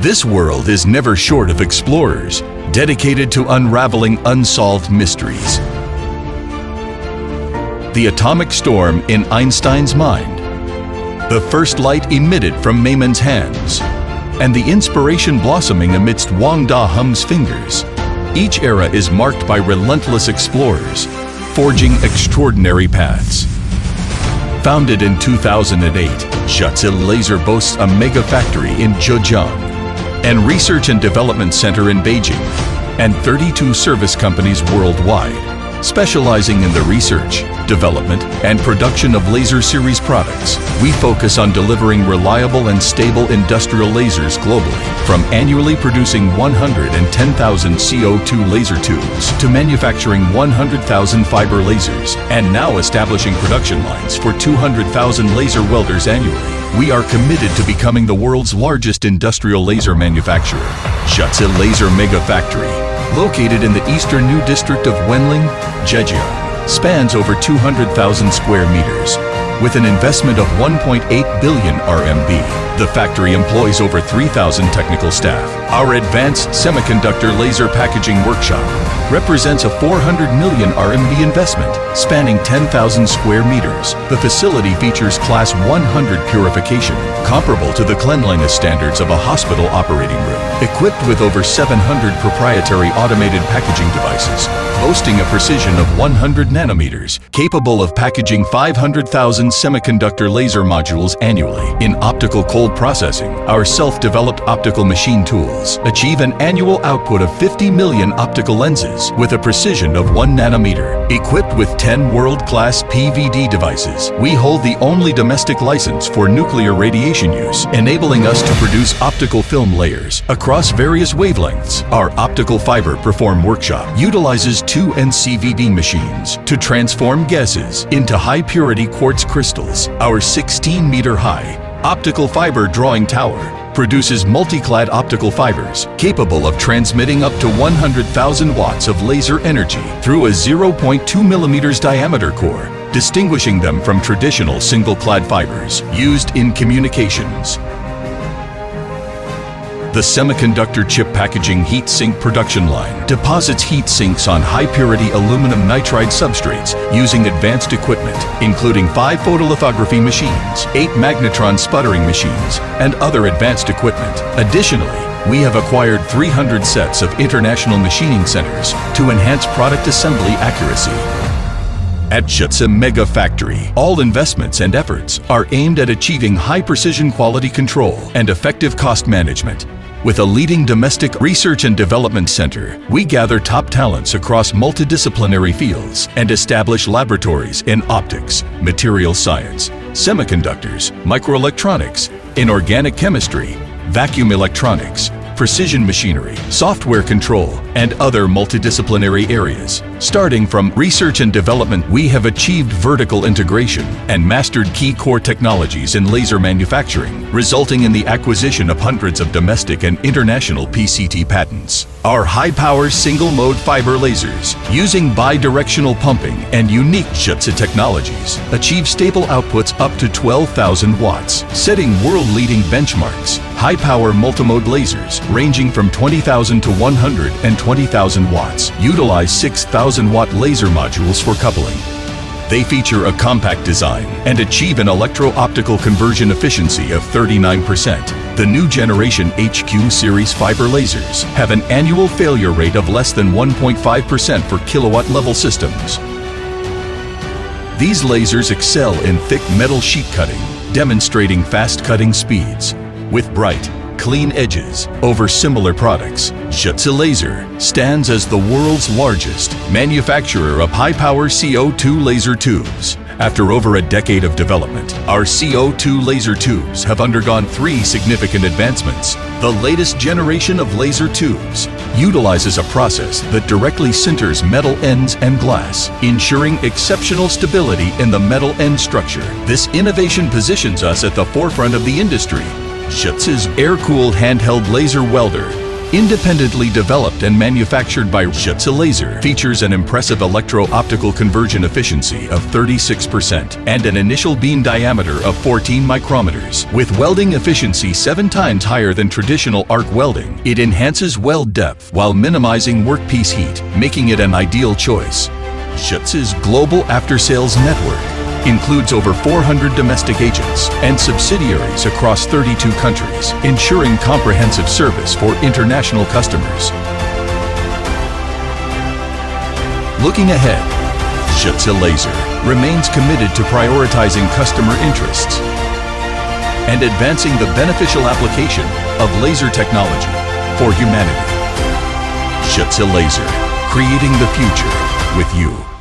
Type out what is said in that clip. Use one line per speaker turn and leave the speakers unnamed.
This world is never short of explorers, dedicated to unraveling unsolved mysteries. The atomic storm in Einstein's mind, the first light emitted from Maimonides' hands, and the inspiration blossoming amidst Wang Da Hum's fingers. Each era is marked by relentless explorers, forging extraordinary paths. Founded in 2008, Zhetse Laser boasts a MegaFactory in Zhejiang, and Research and Development Center in Beijing, and 32 service companies worldwide, specializing in the research, development, and production of laser series products. We focus on delivering reliable and stable industrial lasers globally, from annually producing 110,000 CO2 laser tubes to manufacturing 100,000 fiber lasers, and now establishing production lines for 200,000 laser welders annually. We are committed to becoming the world's largest industrial laser manufacturer. Zhetse Laser MegaFactory, located in the eastern New District of Wenling, Zhejiang, spans over 200,000 square meters. With an investment of 1.8 billion RMB, the factory employs over 3,000 technical staff. Our advanced semiconductor laser packaging workshop represents a 400 million RMB investment, spanning 10,000 square meters. The facility features Class 100 purification, comparable to the cleanliness standards of a hospital operating room, equipped with over 700 proprietary automated packaging devices, boasting a precision of 100 nanometers, capable of packaging 500,000 semiconductor laser modules annually. In optical cold processing, our self-developed optical machine tools achieve an annual output of 50 million optical lenses with a precision of 1 nanometer. Equipped with 10 world-class PVD devices, we hold the only domestic license for nuclear radiation use, enabling us to produce optical film layers across various wavelengths. Our optical fiber perform workshop utilizes 2 NCVD machines to transform gases into high-purity quartz crystals. Our 16-meter-high optical fiber drawing tower produces multi-clad optical fibers capable of transmitting up to 100,000 watts of laser energy through a 0.2 millimeters diameter core, distinguishing them from traditional single-clad fibers used in communications. The semiconductor chip packaging heat sink production line deposits heat sinks on high-purity aluminum nitride substrates using advanced equipment, including 5 photolithography machines, 8 magnetron sputtering machines, and other advanced equipment. Additionally, we have acquired 300 sets of international machining centers to enhance product assembly accuracy. At Zhetse MegaFactory, all investments and efforts are aimed at achieving high-precision quality control and effective cost management. With a leading domestic research and development center, we gather top talents across multidisciplinary fields and establish laboratories in optics, material science, semiconductors, microelectronics, inorganic chemistry, vacuum electronics, precision machinery, software control, and other multidisciplinary areas. Starting from research and development, we have achieved vertical integration and mastered key core technologies in laser manufacturing, resulting in the acquisition of hundreds of domestic and international PCT patents. Our high-power single-mode fiber lasers, using bidirectional pumping and unique Zhetse technologies, achieve stable outputs up to 12,000 watts, setting world-leading benchmarks. High-power multimode lasers, ranging from 20,000 to 120,000 watts, utilize 6,000-watt laser modules for coupling. They feature a compact design and achieve an electro-optical conversion efficiency of 39%. The new generation HQ series fiber lasers have an annual failure rate of less than 1.5% for kilowatt-level systems. These lasers excel in thick metal sheet cutting, demonstrating fast cutting speeds. With bright, clean edges over similar products, Zhetse Laser stands as the world's largest manufacturer of high-power CO2 laser tubes. After over a decade of development, our CO2 laser tubes have undergone 3 significant advancements. The latest generation of laser tubes utilizes a process that directly sinters metal ends and glass, ensuring exceptional stability in the metal end structure. This innovation positions us at the forefront of the industry. Zhetse's air-cooled handheld laser welder Independently developed and manufactured by Schütze Laser, features an impressive electro-optical conversion efficiency of 36% and an initial beam diameter of 14 micrometers. With welding efficiency 7 times higher than traditional arc welding, it enhances weld depth while minimizing workpiece heat, making it an ideal choice. Schütze's global after-sales network includes over 400 domestic agents and subsidiaries across 32 countries, ensuring comprehensive service for international customers. Looking ahead, Schütze Laser remains committed to prioritizing customer interests and advancing the beneficial application of laser technology for humanity. Schütze Laser, creating the future with you.